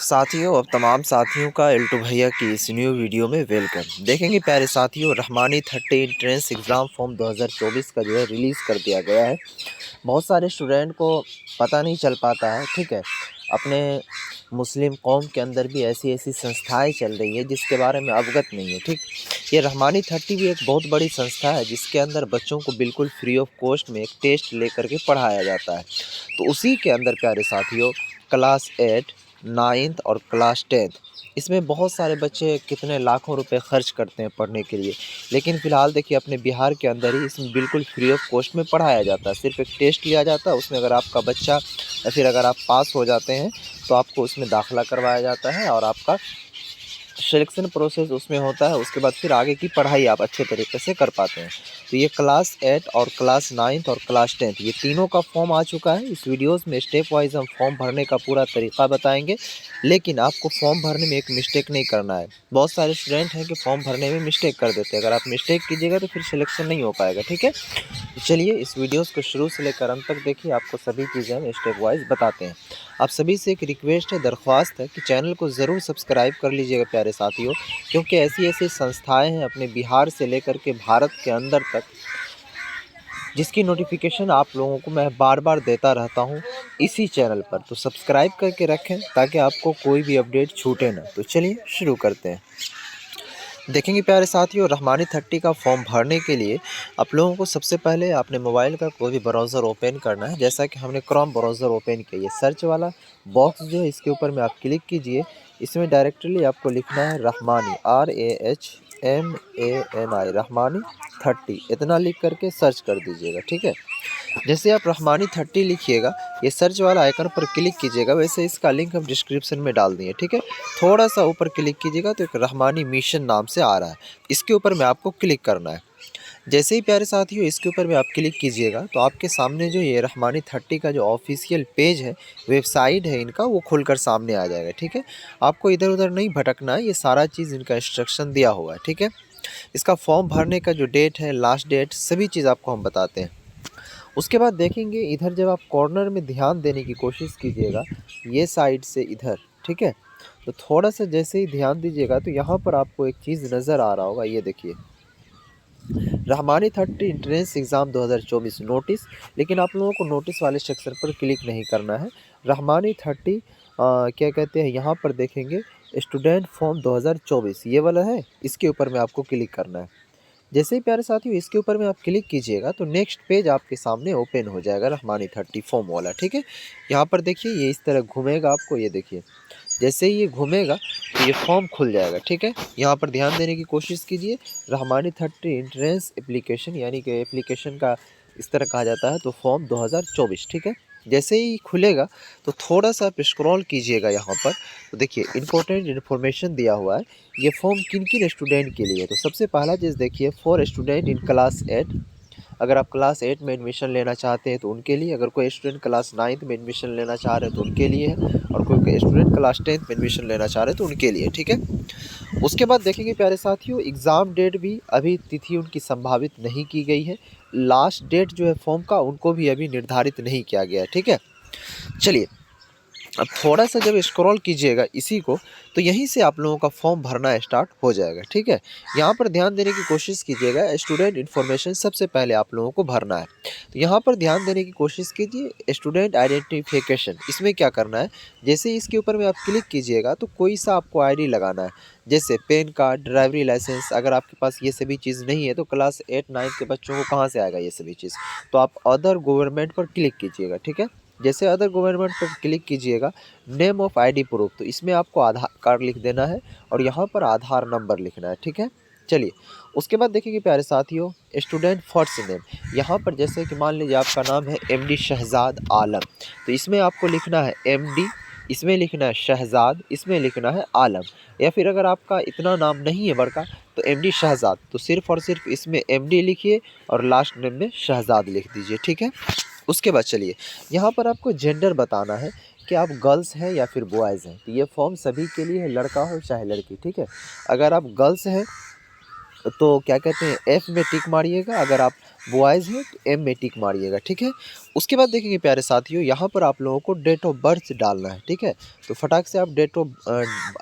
साथियों, अब तमाम साथियों का एल्टो भैया की इस न्यू वीडियो में वेलकम। देखेंगे प्यारे साथियों, रहमानी 30 एंट्रेंस एग्ज़ाम फॉर्म 2024 का जो है रिलीज़ कर दिया गया है। बहुत सारे स्टूडेंट को पता नहीं चल पाता है, ठीक है। अपने मुस्लिम कौम के अंदर भी ऐसी ऐसी संस्थाएं चल रही है जिसके बारे में अवगत नहीं है, ठीक। ये रहमानी 30 भी एक बहुत बड़ी संस्था है जिसके अंदर बच्चों को बिल्कुल फ्री ऑफ कॉस्ट में एक टेस्ट लेकर के पढ़ाया जाता है। तो उसी के अंदर प्यारे साथियों, क्लास 8, 9th और क्लास 10th, इसमें बहुत सारे बच्चे कितने लाखों रुपए खर्च करते हैं पढ़ने के लिए। लेकिन फ़िलहाल देखिए, अपने बिहार के अंदर ही इसमें बिल्कुल फ्री ऑफ कॉस्ट में पढ़ाया जाता है। सिर्फ एक टेस्ट लिया जाता है, उसमें अगर आपका बच्चा या फिर अगर आप पास हो जाते हैं तो आपको उसमें दाखिला करवाया जाता है और आपका सिलेक्शन प्रोसेस उसमें होता है। उसके बाद फिर आगे की पढ़ाई आप अच्छे तरीके से कर पाते हैं। तो ये क्लास 8 और क्लास 9th और क्लास 10th, ये तीनों का फॉर्म आ चुका है। इस वीडियोस में स्टेप वाइज हम फॉर्म भरने का पूरा तरीका बताएंगे। लेकिन आपको फॉर्म भरने में एक मिस्टेक नहीं करना है। बहुत सारे स्टूडेंट हैं कि फॉर्म भरने में मिस्टेक कर देते हैं। अगर आप मिस्टेक कीजिएगा तो फिर सिलेक्शन नहीं हो पाएगा, ठीक है। चलिए इस वीडियोस को शुरू से लेकर अंत तक देखिए, आपको सभी चीज़ें हम स्टेप वाइज बताते हैं। आप सभी से एक रिक्वेस्ट है, दरख्वास्त है कि चैनल को ज़रूर सब्सक्राइब कर लीजिएगा प्यारे साथियों, क्योंकि ऐसी ऐसी संस्थाएं हैं अपने बिहार से लेकर के भारत के अंदर तक, जिसकी नोटिफिकेशन आप लोगों को मैं बार बार देता रहता हूं इसी चैनल पर। तो सब्सक्राइब करके रखें ताकि आपको कोई भी अपडेट छूटे ना। तो चलिए शुरू करते हैं। देखेंगे प्यारे साथियों, रहमानी 30 का फॉर्म भरने के लिए आप लोगों को सबसे पहले अपने मोबाइल का कोई भी ब्राउज़र ओपन करना है। जैसा कि हमने क्रोम ब्राउज़र ओपन किया, ये सर्च वाला बॉक्स जो है इसके ऊपर में आप क्लिक कीजिए। इसमें डायरेक्टली आपको लिखना है रहमानी, RAHMANI, रहमानी 30, इतना लिख करके सर्च कर दीजिएगा, ठीक है। जैसे आप रहमानी 30 लिखिएगा, ये सर्च वाला आइकन पर क्लिक कीजिएगा। वैसे इसका लिंक हम डिस्क्रिप्शन में डाल दिए, ठीक है। थोड़ा सा ऊपर क्लिक कीजिएगा तो एक रहमानी मिशन नाम से आ रहा है, इसके ऊपर में आपको क्लिक करना है। जैसे ही प्यारे साथियों इसके ऊपर में आप क्लिक कीजिएगा तो आपके सामने जो ये रहमानी 30 का जो ऑफिशियल पेज है, वेबसाइट है इनका, वो खुलकर सामने आ जाएगा, ठीक है। आपको इधर उधर नहीं भटकना है, ये सारा चीज़ इनका इंस्ट्रक्शन दिया हुआ है, ठीक है। इसका फॉर्म भरने का जो डेट है, लास्ट डेट, सभी चीज़ आपको हम बताते हैं। उसके बाद देखेंगे इधर जब आप कॉर्नर में ध्यान देने की कोशिश कीजिएगा, ये साइड से इधर, ठीक है। तो थोड़ा सा जैसे ही ध्यान दीजिएगा तो यहाँ पर आपको एक चीज़ नज़र आ रहा होगा, ये देखिए, रहमानी 30 एंट्रेंस एग्ज़ाम 2024 नोटिस। लेकिन आप लोगों को नोटिस वाले सेक्शन पर क्लिक नहीं करना है। रहमानी 30 क्या कहते हैं, यहाँ पर देखेंगे स्टूडेंट फॉर्म 2024, ये वाला है, इसके ऊपर में आपको क्लिक करना है। जैसे ही प्यारे साथियों इसके ऊपर में आप क्लिक कीजिएगा तो नेक्स्ट पेज आपके सामने ओपन हो जाएगा, रहमानी 30 फॉर्म वाला, ठीक है। यहाँ पर देखिए ये इस तरह घूमेगा आपको, ये देखिए जैसे ही ये घूमेगा तो ये फॉर्म खुल जाएगा, ठीक है। यहाँ पर ध्यान देने की कोशिश कीजिए, रहमानी 30 एंट्रेंस एप्लीकेशन, यानी कि एप्लीकेशन का इस तरह कहा जाता है, तो फॉर्म 2024, ठीक है। जैसे ही खुलेगा तो थोड़ा सा आप स्क्रॉल कीजिएगा यहाँ पर, तो देखिए इंपॉर्टेंट इन्फॉर्मेशन दिया हुआ है। ये फॉर्म किन किन स्टूडेंट के लिए है, तो सबसे पहला चीज़ देखिए, फॉर स्टूडेंट इन क्लास 8, अगर आप क्लास 8 में एडमिशन लेना चाहते हैं तो उनके लिए। अगर कोई स्टूडेंट क्लास 9th में एडमिशन लेना चाह रहे हैं तो उनके लिए है। और कोई स्टूडेंट क्लास 10th में एडमिशन लेना चाह रहे हैं तो उनके लिए, ठीक है। उसके बाद देखेंगे प्यारे साथियों, एग्ज़ाम डेट भी अभी तिथि उनकी संभावित नहीं की गई है। लास्ट डेट जो है फॉर्म का, उनको भी अभी निर्धारित नहीं किया गया है, ठीक है। चलिए अब थोड़ा सा जब स्क्रॉल कीजिएगा इसी को, तो यहीं से आप लोगों का फॉर्म भरना स्टार्ट हो जाएगा, ठीक है। यहाँ पर ध्यान देने की कोशिश कीजिएगा, स्टूडेंट इन्फॉर्मेशन सबसे पहले आप लोगों को भरना है। तो यहाँ पर ध्यान देने की कोशिश कीजिए, स्टूडेंट आइडेंटिफिकेशन, इसमें क्या करना है, जैसे ही इसके ऊपर में आप क्लिक कीजिएगा तो कोई सा आपको आईडी लगाना है। जैसे पैन कार्ड, ड्राइवरी लाइसेंस। अगर आपके पास ये सभी चीज़ नहीं है तो क्लास 8 9 के बच्चों को कहाँ से आएगा ये सभी चीज़। तो आप अदर गवर्नमेंट पर क्लिक कीजिएगा, ठीक है। जैसे अदर गवर्नमेंट पर क्लिक कीजिएगा, नेम ऑफ आईडी प्रूफ, तो इसमें आपको आधार कार्ड लिख देना है और यहाँ पर आधार नंबर लिखना है, ठीक है। चलिए उसके बाद देखिए प्यारे साथियों, स्टूडेंट फर्स्ट नेम, यहाँ पर जैसे कि मान लीजिए आपका नाम है MD शहजाद आलम, तो इसमें आपको लिखना है MD, इसमें लिखना है शहजाद, इसमें लिखना है आलम। या फिर अगर आपका इतना नाम नहीं है बड़का तो MD शहजाद, तो सिर्फ और सिर्फ इसमें MD लिखिए और लास्ट नेम में शहजाद लिख दीजिए, ठीक है। उसके बाद चलिए यहाँ पर आपको जेंडर बताना है कि आप गर्ल्स हैं या फिर बॉयज़ हैं। तो ये फॉर्म सभी के लिए है, लड़का हो चाहे लड़की, ठीक है। अगर आप गर्ल्स हैं तो क्या कहते हैं, F में टिक मारिएगा, अगर आप बॉयज़ हैं तो M में टिक मारिएगा, ठीक है। उसके बाद देखेंगे प्यारे साथियों, यहाँ पर आप लोगों को डेट ऑफ बर्थ डालना है, ठीक है। तो फटाक से आप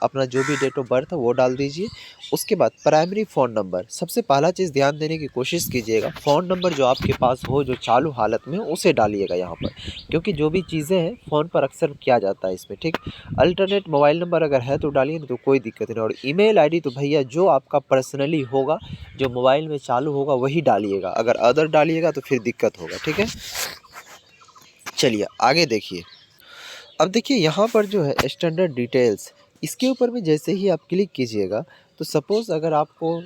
अपना जो भी डेट ऑफ बर्थ है वो डाल दीजिए। उसके बाद प्राइमरी फ़ोन नंबर, सबसे पहला चीज़ ध्यान देने की कोशिश कीजिएगा, फ़ोन नंबर जो आपके पास हो जो चालू हालत में हो उसे डालिएगा यहाँ पर, क्योंकि जो भी चीज़ें हैं फ़ोन पर अक्सर किया जाता है इसमें, ठीक। अल्टरनेट मोबाइल नंबर अगर है तो डालिए, नहीं तो कोई दिक्कत नहीं। और ईमेल आईडी तो भैया जो आपका पर्सनली होगा, जो मोबाइल में चालू होगा वही डालिएगा, अगर अदर डालिएगा तो फिर दिक्कत होगा, ठीक है। चलिए आगे देखिए। अब देखिए यहाँ पर जो है स्टैंडर्ड डिटेल्स, इसके ऊपर में जैसे ही आप क्लिक कीजिएगा, तो सपोज़ अगर आपको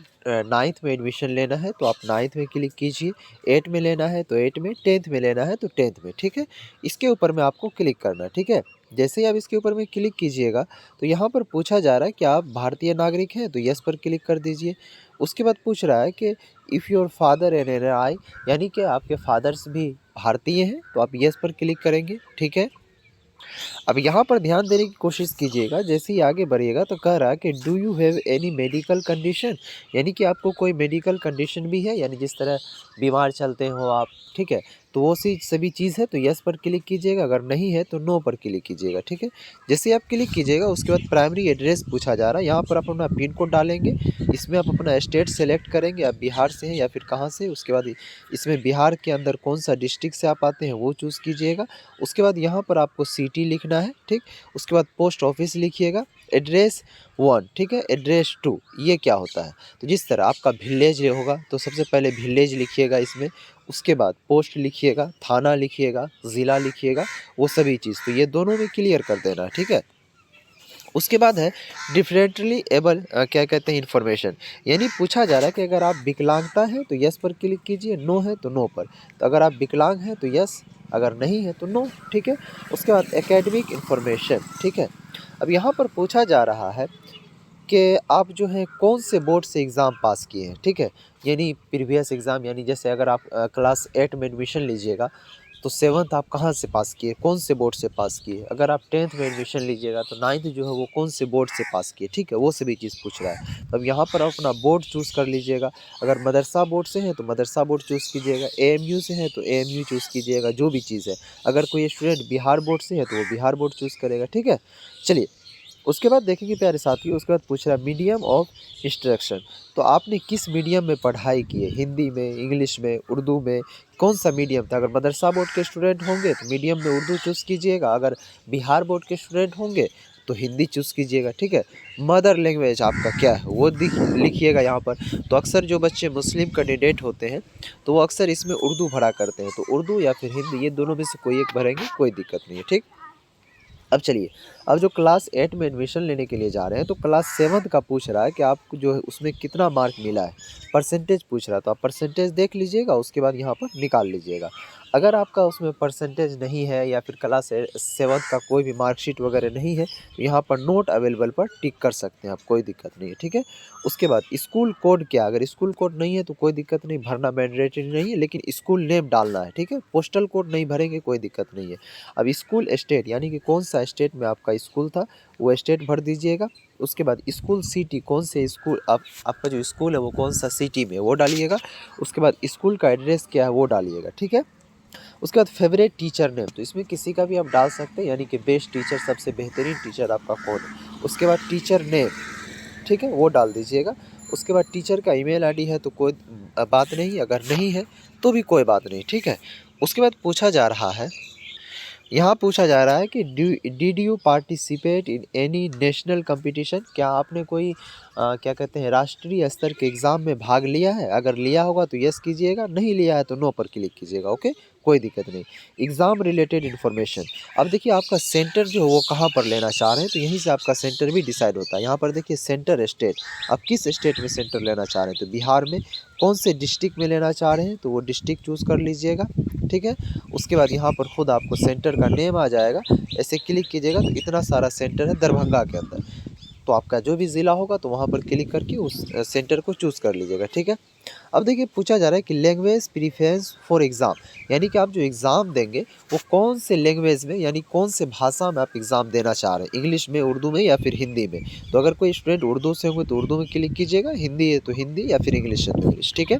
9th में एडमिशन लेना है तो आप 9th में क्लिक कीजिए, 8 में लेना है तो 8 में, 10th में लेना है तो 10th में, ठीक है। इसके ऊपर में आपको क्लिक करना है, ठीक है। जैसे ही आप इसके ऊपर में क्लिक कीजिएगा तो यहाँ पर पूछा जा रहा है कि आप भारतीय नागरिक हैं, तो यस पर क्लिक कर दीजिए। उसके बाद पूछ रहा है कि if your father an NRI, यानी कि आपके फादर्स भी भारतीय हैं, तो आप यस पर क्लिक करेंगे, ठीक है। अब यहाँ पर ध्यान देने की कोशिश कीजिएगा, जैसे ही आगे बढ़िएगा तो कह रहा है कि do you have any medical condition, यानी कि आपको कोई मेडिकल कंडीशन भी है, यानी जिस तरह बीमार चलते हो आप, ठीक है। तो वो सभी चीज़ है तो यस पर क्लिक कीजिएगा, अगर नहीं है तो नो पर क्लिक कीजिएगा, ठीक है। जैसे आप क्लिक कीजिएगा उसके बाद प्राइमरी एड्रेस पूछा जा रहा है, यहाँ पर आप अपना पिन कोड डालेंगे, इसमें आप अपना स्टेट सेलेक्ट करेंगे, आप बिहार से हैं या फिर कहाँ से। उसके बाद इसमें बिहार के अंदर कौन सा डिस्ट्रिक्ट से आप आते हैं वो चूज़ कीजिएगा। उसके बाद यहाँ पर आपको सिटी लिखना है, ठीक। उसके बाद पोस्ट ऑफिस लिखिएगा, एड्रेस 1, ठीक है, एड्रेस 2 ये क्या होता है, तो जिस तरह आपका विलेज होगा तो सबसे पहले विलेज लिखिएगा इसमें। उसके बाद पोस्ट लिखिएगा, थाना लिखिएगा, ज़िला लिखिएगा, वो सभी चीज़ तो ये दोनों में क्लियर कर देना है, ठीक है। उसके बाद है डिफरेंटली एबल, क्या कहते हैं, इन्फॉर्मेशन, यानी पूछा जा रहा है कि अगर आप विकलांगता है तो यस पर क्लिक कीजिए, नो है तो नो पर। तो अगर आप विकलांग हैं तो यस, अगर नहीं है तो नो, ठीक है। उसके बाद एकेडमिक इन्फॉर्मेशन, ठीक है। अब यहाँ पर पूछा जा रहा है कि आप जो है कौन से बोर्ड से एग्ज़ाम पास किए हैं, ठीक है। यानी प्रीवियस एग्ज़ाम, यानी जैसे अगर आप क्लास 8 में एडमिशन लीजिएगा तो 7th आप कहाँ से पास किए, कौन से बोर्ड से पास किए। अगर आप 10th में एडमिशन लीजिएगा तो 9th जो है वो कौन से बोर्ड से पास किए, ठीक है, वो सभी चीज़ पूछ रहा है। तो अब यहाँ पर आप अपना बोर्ड चूज़ कर लीजिएगा, अगर मदरसा बोर्ड से हैं तो मदरसा बोर्ड चूज़ कीजिएगा, AMU से हैं तो AMU चूज़ कीजिएगा, जो भी चीज़ है। अगर कोई स्टूडेंट बिहार बोर्ड से है तो वो बिहार बोर्ड चूज़ करेगा, ठीक है। चलिए उसके बाद देखेंगे प्यारे साथियों, उसके बाद पूछ रहा है मीडियम ऑफ इंस्ट्रक्शन, तो आपने किस मीडियम में पढ़ाई की है, हिंदी में, इंग्लिश में, उर्दू में, कौन सा मीडियम था। अगर मदरसा बोर्ड के स्टूडेंट होंगे तो मीडियम में उर्दू चूज़ कीजिएगा, अगर बिहार बोर्ड के स्टूडेंट होंगे तो हिंदी चूज़ कीजिएगा, ठीक है। मदर लैंग्वेज आपका क्या है वो लिखिएगा यहाँ पर। तो अक्सर जो बच्चे मुस्लिम कैंडिडेट होते हैं तो वो अक्सर इसमें उर्दू भरा करते हैं, तो उर्दू या फिर हिंदी ये दोनों में से कोई एक भरेंगे, कोई दिक्कत नहीं है, ठीक। अब चलिए, अब जो क्लास 8 में एडमिशन लेने के लिए जा रहे हैं तो क्लास 7th का पूछ रहा है कि आपको जो है उसमें कितना मार्क मिला है, परसेंटेज पूछ रहा है। तो आप परसेंटेज देख लीजिएगा, उसके बाद यहाँ पर निकाल लीजिएगा। अगर आपका उसमें परसेंटेज नहीं है या फिर क्लास 7th का कोई भी मार्कशीट वगैरह नहीं है तो यहाँ पर नोट अवेलेबल पर टिक कर सकते हैं आप, कोई दिक्कत नहीं है, ठीक है। उसके बाद स्कूल कोड क्या, अगर स्कूल कोड नहीं है तो कोई दिक्कत नहीं, भरना मैंडेटरी नहीं है, लेकिन स्कूल नेम डालना है, ठीक है। पोस्टल कोड नहीं भरेंगे कोई दिक्कत नहीं है। अब स्कूल स्टेट, यानी कि कौन सा स्टेट में आपका स्कूल था वो स्टेट भर दीजिएगा। उसके बाद स्कूल सिटी, कौन से स्कूल आपका जो स्कूल है वो कौन सा सिटी में वो डालिएगा। उसके बाद स्कूल का एड्रेस क्या है वो डालिएगा, ठीक है। उसके बाद फेवरेट टीचर नेम, तो इसमें किसी का भी आप डाल सकते हैं, यानी कि बेस्ट टीचर, सबसे बेहतरीन टीचर आपका कौन है। उसके बाद टीचर नेम, ठीक है, वो डाल दीजिएगा। उसके बाद टीचर का ईमेल आईडी है तो कोई बात नहीं, अगर नहीं है तो भी कोई बात नहीं, ठीक है। उसके बाद पूछा जा रहा है, यहाँ पूछा जा रहा है कि did you participate in any national competition, क्या आपने कोई क्या कहते हैं राष्ट्रीय स्तर के एग्ज़ाम में भाग लिया है। अगर लिया होगा तो यस कीजिएगा, नहीं लिया है तो नो पर क्लिक कीजिएगा, ओके, कोई दिक्कत नहीं। एग्ज़ाम रिलेटेड इन्फॉर्मेशन, अब देखिए आपका सेंटर जो है वो कहाँ पर लेना चाह रहे हैं, तो यहीं से आपका सेंटर भी डिसाइड होता है। यहाँ पर देखिए सेंटर स्टेट, आप किस स्टेट में सेंटर लेना चाह रहे हैं, तो बिहार में। कौन से डिस्ट्रिक्ट में लेना चाह रहे हैं तो वो डिस्ट्रिक्ट चूज़ कर लीजिएगा, ठीक है। उसके बाद यहाँ पर खुद आपको सेंटर का नेम आ जाएगा, ऐसे क्लिक कीजिएगा तो इतना सारा सेंटर है दरभंगा के अंदर। तो आपका जो भी ज़िला होगा तो वहाँ पर क्लिक करके उस सेंटर को चूज़ कर लीजिएगा, ठीक है। अब देखिए पूछा जा रहा है कि लैंग्वेज प्रीफरेंस फॉर एग्ज़ाम, यानी कि आप जो एग्ज़ाम देंगे वो कौन से लैंग्वेज में यानी कौन से भाषा में आप एग्ज़ाम देना चाह रहे हैं, इंग्लिश में, उर्दू में या फिर हिंदी में। तो अगर कोई स्टूडेंट उर्दू से होंगे तो उर्दू में क्लिक कीजिएगा, हिंदी है तो हिंदी या फिर इंग्लिश है तो इंग्लिश, ठीक है।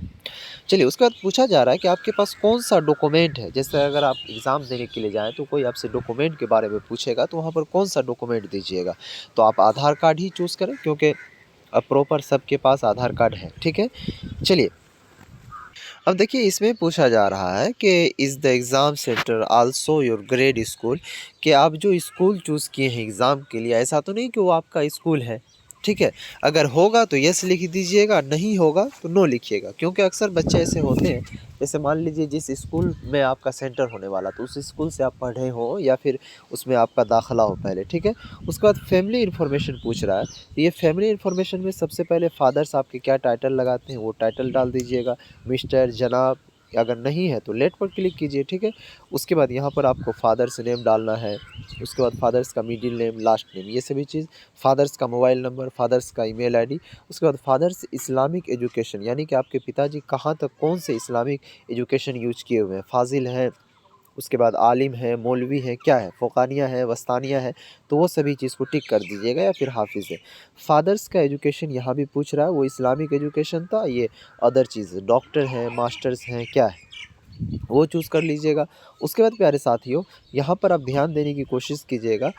चलिए उसके बाद पूछा जा रहा है कि आपके पास कौन-सा डॉक्यूमेंट है। जैसे अगर आप एग्ज़ाम देने के लिए जाएँ तो कोई आपसे डॉक्यूमेंट के बारे में पूछेगा तो वहाँ पर कौन-सा डॉक्यूमेंट दीजिएगा। तो आप आधार कार्ड ही चूज़ करें क्योंकि प्रॉपर सबके पास आधार कार्ड है, ठीक है। चलिए अब देखिए इसमें पूछा जा रहा है कि is the exam centre also your grade school, कि आप जो स्कूल चूज़ किए हैं एग्ज़ाम के लिए ऐसा तो नहीं कि वो आपका स्कूल है, ठीक है। अगर होगा तो यस लिख दीजिएगा, नहीं होगा तो नो लिखिएगा, क्योंकि अक्सर बच्चे ऐसे होते हैं, जैसे मान लीजिए जिस स्कूल में आपका सेंटर होने वाला तो उस स्कूल से आप पढ़े हो या फिर उसमें आपका दाखिला हो पहले, ठीक है। उसके बाद फैमिली इन्फॉर्मेशन पूछ रहा है, तो ये फैमिली इन्फॉर्मेशन में सबसे पहले फादर्स आपके क्या टाइटल लगाते हैं वो टाइटल डाल दीजिएगा, मिस्टर, जनाब। अगर नहीं है तो लेट पर क्लिक कीजिए, ठीक है। उसके बाद यहाँ पर आपको फादर्स नेम डालना है, उसके बाद फादर्स का मिडिल नेम, लास्ट नेम, ये सभी चीज़, फादर्स का मोबाइल नंबर, फादर्स का ईमेल आईडी। उसके बाद फादर्स इस्लामिक एजुकेशन, यानी कि आपके पिताजी कहाँ तक कौन से इस्लामिक एजुकेशन यूज किए हुए हैं, फाजिल हैं, उसके बाद आलिम है, मौलवी है, क्या है, फ़ुक़ानिया है, वस्तानिया है, तो वो सभी चीज़ को टिक कर दीजिएगा या फिर हाफ़िज़ है। फ़ादर्स का एजुकेशन यहाँ भी पूछ रहा है, वो इस्लामिक एजुकेशन था, ये अदर चीज़ है, डॉक्टर हैं, मास्टर्स हैं, क्या है, वो चूज़ कर लीजिएगा। उसके बाद प्यारे साथियों यहाँ पर आप ध्यान देने की कोशिश कीजिएगा,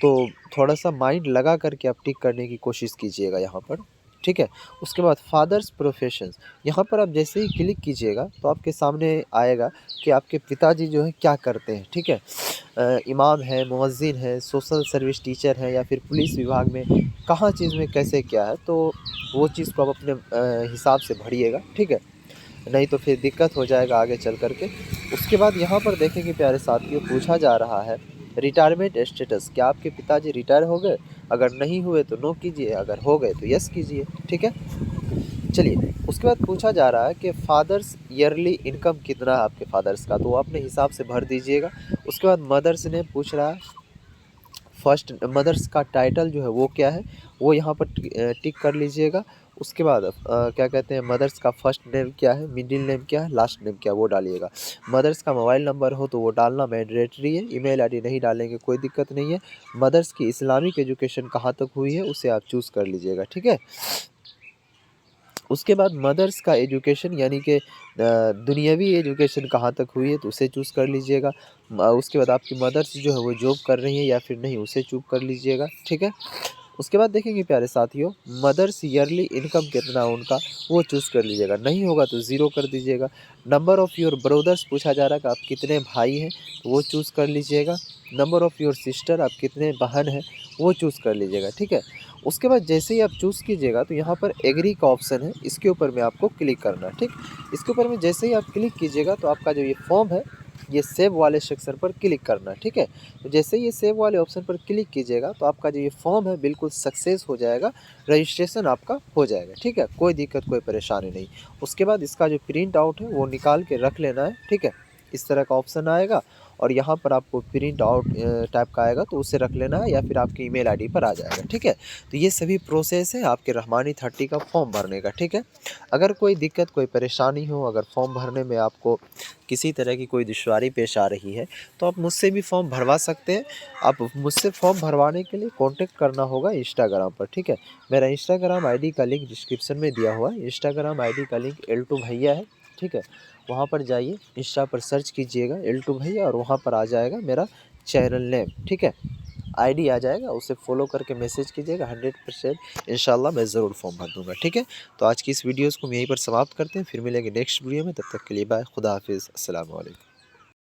तो थोड़ा-सा माइंड लगा कर के आप टिक करने की कोशिश कीजिएगा यहाँ पर, ठीक है। उसके बाद फादर्स प्रोफेशंस, यहाँ पर आप जैसे ही क्लिक कीजिएगा तो आपके सामने आएगा कि आपके पिताजी जो हैं क्या करते हैं, ठीक है। इमाम हैं, मुअज़्ज़िन हैं, सोशल सर्विस टीचर हैं या फिर पुलिस विभाग में कहाँ चीज़ में कैसे क्या है, तो वो चीज़ को आप अपने हिसाब से भरिएगा, ठीक है। नहीं तो फिर दिक्कत हो जाएगा आगे चल कर के। उसके बाद यहाँ पर देखेंगे प्यारे साथियों पूछा जा रहा है रिटायरमेंट स्टेटस, क्या आपके पिताजी रिटायर हो गए? अगर नहीं हुए तो नो कीजिए, अगर हो गए तो यस कीजिए, ठीक है। चलिए उसके बाद पूछा जा रहा है कि फादर्स ईयरली इनकम कितना है आपके फादर्स का, तो वो अपने हिसाब से भर दीजिएगा। उसके बाद मदर्स ने पूछ रहा है फर्स्ट मदर्स का टाइटल जो है वो क्या है, वो यहाँ पर टिक कर लीजिएगा। उसके बाद क्या कहते हैं, मदर्स का फर्स्ट नेम क्या है, मिडिल नेम क्या है, लास्ट नेम क्या है वो डालिएगा। मदर्स का मोबाइल नंबर हो तो वो डालना मैंडेटरी है, ईमेल आईडी नहीं डालेंगे कोई दिक्कत नहीं है। मदर्स की इस्लामिक एजुकेशन कहाँ तक हुई है उसे आप चूज़ कर लीजिएगा, ठीक है। उसके बाद मदर्स का एजुकेशन यानी कि दुनियावी एजुकेशन कहाँ तक हुई है तो उसे चूज़ कर लीजिएगा। उसके बाद आपकी मदर्स जो है वो जॉब कर रही हैं या फिर नहीं उसे चूज़ कर लीजिएगा, ठीक है। उसके बाद देखेंगे प्यारे साथियों मदर्स ईयरली इनकम कितना है उनका वो चूज़ कर लीजिएगा, नहीं होगा तो ज़ीरो कर दीजिएगा। नंबर ऑफ़ योर ब्रदर्स पूछा जा रहा है कि आप कितने भाई हैं तो वो चूज़ कर लीजिएगा। नंबर ऑफ़ योर सिस्टर, आप कितने बहन हैं वो चूज़ कर लीजिएगा, ठीक है। उसके बाद जैसे ही आप चूज़ कीजिएगा तो यहाँ पर एग्री का ऑप्शन है, इसके ऊपर में आपको क्लिक करना है, ठीक। इसके ऊपर में जैसे ही आप क्लिक कीजिएगा तो आपका जो ये फॉर्म है ये सेव वाले सेक्शन पर क्लिक करना है, ठीक है। तो जैसे ही ये सेव वाले ऑप्शन पर क्लिक कीजिएगा तो आपका जो ये फॉर्म है बिल्कुल सक्सेस हो जाएगा, रजिस्ट्रेशन आपका हो जाएगा, ठीक है। कोई दिक्कत कोई परेशानी नहीं। उसके बाद इसका जो प्रिंट आउट है वो निकाल के रख लेना है, ठीक है। इस तरह का ऑप्शन आएगा और यहाँ पर आपको प्रिंट आउट टाइप का आएगा तो उसे रख लेना है या फिर आपकी ईमेल आईडी पर आ जाएगा, ठीक है। तो ये सभी प्रोसेस है आपके रहमानी 30 का फॉर्म भरने का, ठीक है। अगर कोई दिक्कत कोई परेशानी हो, अगर फॉर्म भरने में आपको किसी तरह की कोई दुश्वारी पेश आ रही है तो आप मुझसे भी फॉर्म भरवा सकते हैं। आप मुझसे फॉर्म भरवाने के लिए कांटेक्ट करना होगा इंस्टाग्राम पर, ठीक है। मेरा इंस्टाग्राम आईडी का लिंक डिस्क्रिप्शन में दिया हुआ है। इंस्टाग्राम आईडी का लिंक L2 भैया है, ठीक है। वहाँ पर जाइए, इंस्टा पर सर्च कीजिएगा L2 भैया और वहाँ पर आ जाएगा मेरा चैनल नेम, ठीक है। आईडी आ जाएगा, उसे फॉलो करके मैसेज कीजिएगा, 100% इंशाल्लाह मैं ज़रूर फॉर्म भर दूँगा, ठीक है। तो आज की इस वीडियोज़ को हम यहीं पर समाप्त करते हैं, फिर मिलेंगे नेक्स्ट वीडियो में, तब तक के लिए बाय, खुदा हाफिज़, अस्सलाम वालेकुम।